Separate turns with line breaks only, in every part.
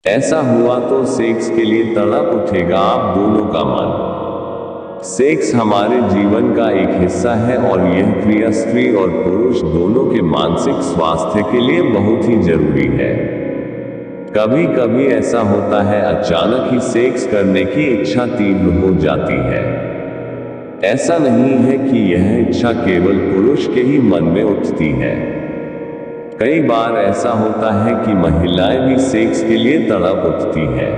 ऐसा हुआ तो सेक्स के लिए तड़प उठेगा आप दोनों का मन। सेक्स हमारे जीवन का एक हिस्सा है और यह क्रिया स्त्री और पुरुष दोनों के मानसिक स्वास्थ्य के लिए बहुत ही जरूरी है। कभी कभी ऐसा होता है अचानक ही सेक्स करने की इच्छा तीव्र हो जाती है। ऐसा नहीं है कि यह इच्छा केवल पुरुष के ही मन में उठती है। कई बार ऐसा होता है कि महिलाएं भी सेक्स के लिए तड़प उठती हैं।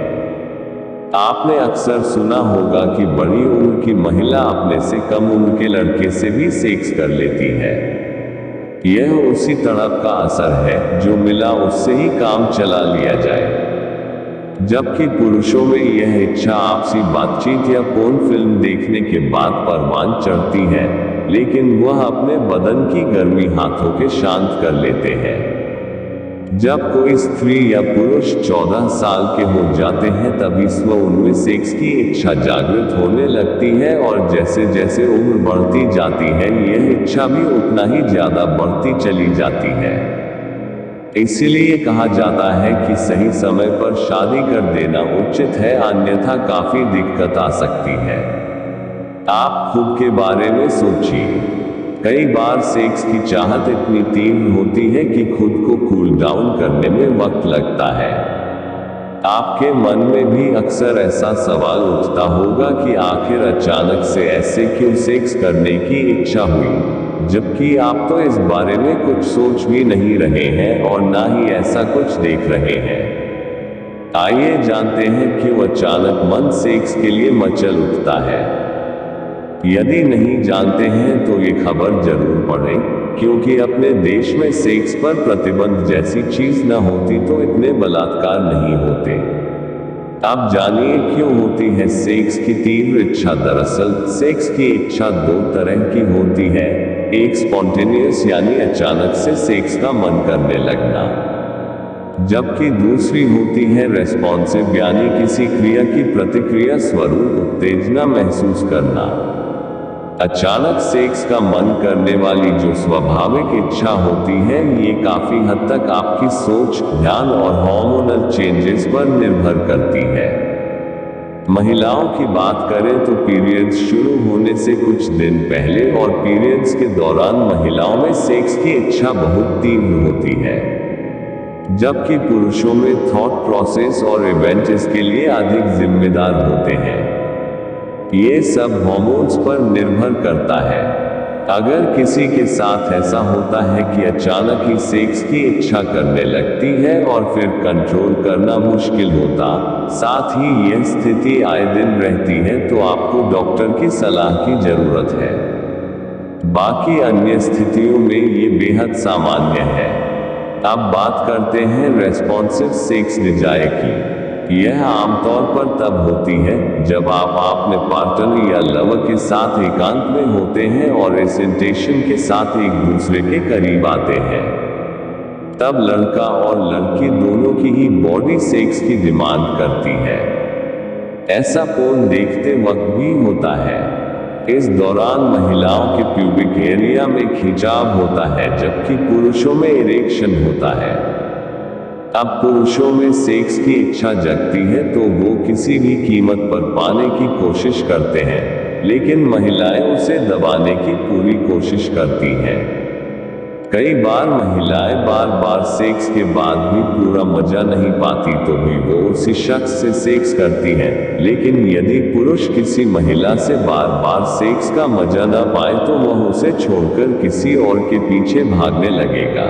आपने अक्सर सुना होगा कि बड़ी उम्र की महिला अपने से कम उम्र के लड़के से भी सेक्स कर लेती है। यह उसी तड़प का असर है जो मिला उससे ही काम चला लिया जाए। जबकि पुरुषों में यह इच्छा आपसी बातचीत या पोर्न फिल्म देखने के बाद परवान चढ़ती है, लेकिन वह अपने बदन की गर्मी हाथों के शांत कर लेते हैं। जब कोई स्त्री या पुरुष 14 साल के हो जाते हैं तभी स्व उनमें सेक्स की इच्छा जागृत होने लगती है और जैसे जैसे उम्र बढ़ती जाती है यह इच्छा भी उतना ही ज्यादा बढ़ती चली जाती है। इसीलिए कहा जाता है कि सही समय पर शादी कर देना उचित है, अन्यथा काफी दिक्कत आ सकती है। आप खुद के बारे में सोचिए। कई बार सेक्स की चाहत इतनी तीव्र होती है कि खुद को कूल डाउन करने में वक्त लगता है। आपके मन में भी अक्सर ऐसा सवाल उठता होगा कि आखिर अचानक से ऐसे क्यों सेक्स करने की इच्छा हुई, जबकि आप तो इस बारे में कुछ सोच भी नहीं रहे हैं और ना ही ऐसा कुछ देख रहे हैं। आइए जानते हैं क्यों अचानक मन सेक्स के लिए मचल उठता है। यदि नहीं जानते हैं तो ये खबर जरूर पढ़ें, क्योंकि अपने देश में सेक्स पर प्रतिबंध जैसी चीज न होती तो इतने बलात्कार नहीं होते। अब जानिए क्यों होती है सेक्स की तीव्र इच्छा। दरअसल सेक्स की इच्छा दो तरह की होती है, एक स्पॉन्टेनियस यानी अचानक से सेक्स का मन करने लगना, जबकि दूसरी होती है रेस्पॉन्सिव यानी किसी क्रिया की प्रतिक्रिया स्वरूप उत्तेजना महसूस करना। अचानक सेक्स का मन करने वाली जो स्वाभाविक इच्छा होती है ये काफी हद तक आपकी सोच, ध्यान और हार्मोनल चेंजेस पर निर्भर करती है। महिलाओं की बात करें तो पीरियड्स शुरू होने से कुछ दिन पहले और पीरियड्स के दौरान महिलाओं में सेक्स की इच्छा बहुत तीव्र होती है, जबकि पुरुषों में थॉट प्रोसेस और इवेंट इसके लिए अधिक जिम्मेदार होते हैं। ये सब हार्मोन्स पर निर्भर करता है। अगर किसी के साथ ऐसा होता है कि अचानक ही सेक्स की इच्छा करने लगती है और फिर कंट्रोल करना मुश्किल होता, साथ ही यह स्थिति आए दिन रहती है, तो आपको डॉक्टर की सलाह की जरूरत है। बाकी अन्य स्थितियों में ये बेहद सामान्य है। अब बात करते हैं रेस्पॉन्सिव सेक्स डिजायर की। यह आमतौर पर तब होती है जब आप अपने पार्टनर या लवर के साथ एकांत में होते हैं और इस इंटेंशन के साथ एक दूसरे के करीब आते हैं। तब लड़का और लड़की दोनों की ही बॉडी सेक्स की डिमांड करती है। ऐसा पोर्न देखते वक्त भी होता है। इस दौरान महिलाओं के प्यूबिक एरिया में खिंचाव होता है, जबकि पुरुषों में इरेक्शन होता है। अब पुरुषों में सेक्स की इच्छा जगती है तो वो किसी भी कीमत पर पाने की कोशिश करते हैं, लेकिन महिलाएं उसे दबाने की पूरी कोशिश करती हैं। कई बार महिलाएं बार बार सेक्स के बाद भी पूरा मजा नहीं पाती तो भी वो उसी शख्स से सेक्स करती हैं, लेकिन यदि पुरुष किसी महिला से बार बार सेक्स का मजा न पाए तो वह उसे छोड़कर किसी और के पीछे भागने लगेगा।